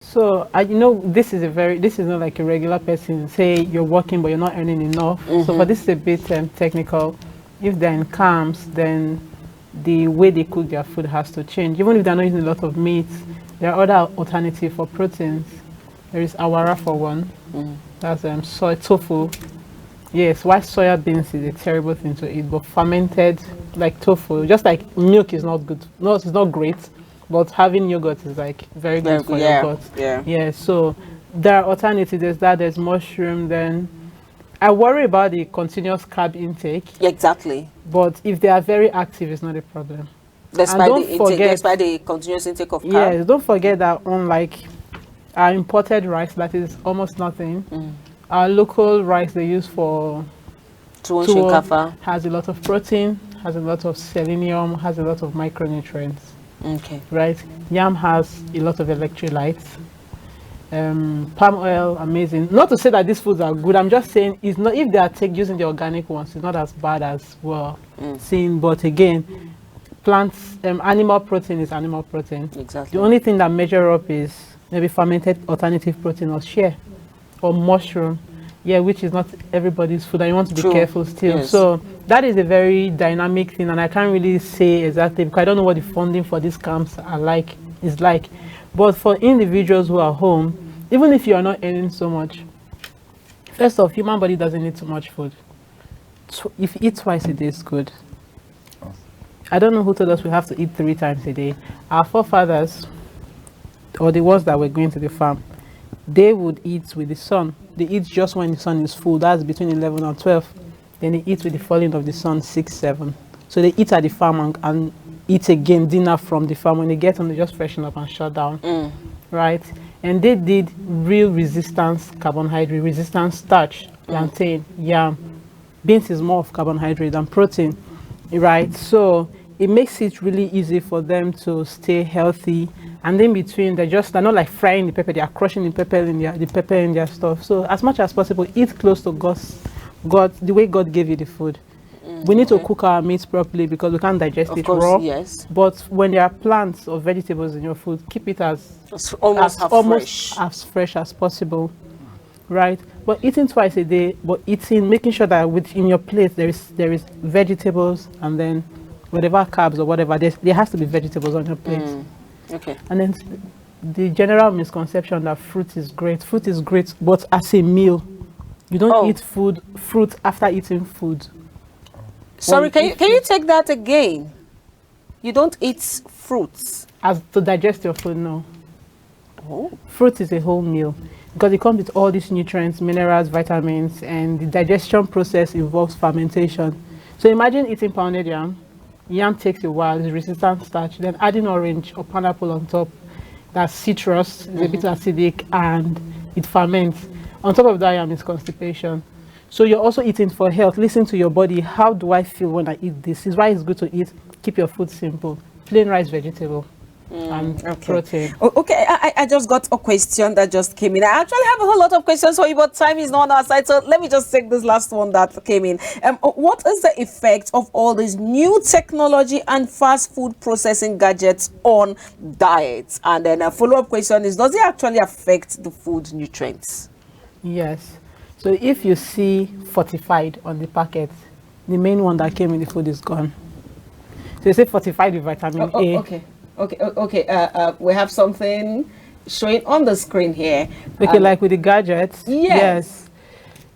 So, this is not like a regular person. Say you're working, but you're not earning enough. So, for this is a bit technical. If they're in camps, then the way they cook their food has to change. Even if they're not using a lot of meat, there are other alternatives for proteins. There is awara for one. That's soy tofu. Yes, white soya beans is a terrible thing to eat, but fermented like tofu, just like milk is not good. No, it's not great, but having yogurt is like very good for your gut. Yeah. So there are alternatives. There's mushroom. Then I worry about the continuous carb intake. Exactly. But if they are very active, it's not a problem. Despite the continuous intake of carb. Yes, don't forget that unlike our imported rice, that is almost nothing. Our local rice they use for tuwo has a lot of protein, has a lot of selenium, has a lot of micronutrients. Okay. Right. Yam has a lot of electrolytes. Palm oil, amazing. Not to say that these foods are good. I'm just saying it's not, if they are using the organic ones, it's not as bad as seen. But again, plants, animal protein is animal protein. Exactly. The only thing that measure up is maybe fermented alternative protein or shea or mushroom. Yeah, which is not everybody's food, and you want to be careful still. Yes. So that is a very dynamic thing, and I can't really say exactly because I don't know what the funding for these camps is like. But for individuals who are home, even if you are not earning so much, first off, human body doesn't need too much food. If you eat twice a day, it's good. I don't know who told us we have to eat 3 times a day. Our forefathers, or the ones that were going to the farm, they would eat with the sun. They eat just when the sun is full. That's between 11 and 12. Then they eat with the falling of the sun, 6, 7. So they eat at the farm and eat again dinner from the farm. When they get home, they just freshen up and shut down. Right? And they did real resistance carbohydrate, resistance starch, plantain, yam. Beans is more of carbohydrate than protein. Right? So it makes it really easy for them to stay healthy. And in between, they're not like frying the pepper, they are crushing the pepper in their stuff. So as much as possible, eat close to God, the way God gave you the food. We need to cook our meat properly because we can't digest it raw. Yes. But when there are plants or vegetables in your food, keep it as fresh as possible. Right? But eating twice a day, making sure that within your plate there is vegetables, and then whatever carbs or whatever, there has to be vegetables on your plate. Okay. And then the general misconception that fruit is great, but as a meal. You don't eat fruit after eating food. Sorry, can you take that again? You don't eat fruits as to digest your food, no. Oh. Fruit is a whole meal because it comes with all these nutrients, minerals, vitamins, and the digestion process involves fermentation. So imagine eating pounded yam. Yam takes a while, it's resistant starch, then adding orange or pineapple on top. That's citrus, it's a bit acidic, and it ferments. On top of that, yam is constipation. So you're also eating for health. Listen to your body. How do I feel when I eat this? This is why it's good to eat. Keep your food simple. Plain rice, vegetable, and protein. Okay, I just got a question that just came in. I actually have a whole lot of questions for you, but time is not on our side. So let me just take this last one that came in. What is the effect of all this new technology and fast food processing gadgets on diets? And then a follow-up question is, does it actually affect the food nutrients? Yes. So if you see fortified on the packet, the main one that came in the food is gone. So you say fortified with vitamin A. Okay. We have something showing on the screen here. Okay, like with the gadgets. Yes.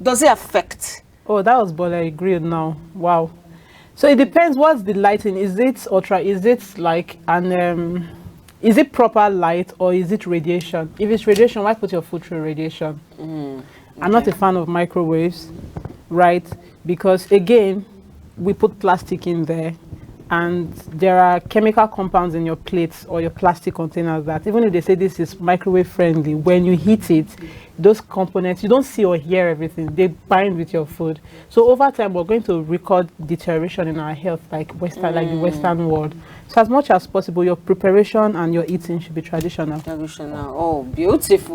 Does it affect? Oh, that was Bola grilled now. Wow. So it depends. What's the lighting? Is it ultra? Is it like an is it proper light or is it radiation? If it's radiation, why put your food through radiation? I'm not a fan of microwaves, right? Because again, we put plastic in there, and there are chemical compounds in your plates or your plastic containers that even if they say this is microwave friendly, when you heat it, those components, you don't see or hear everything, they bind with your food. So over time, we're going to record deterioration in our health, like the Western world. So as much as possible, your preparation and your eating should be traditional. Oh, beautiful.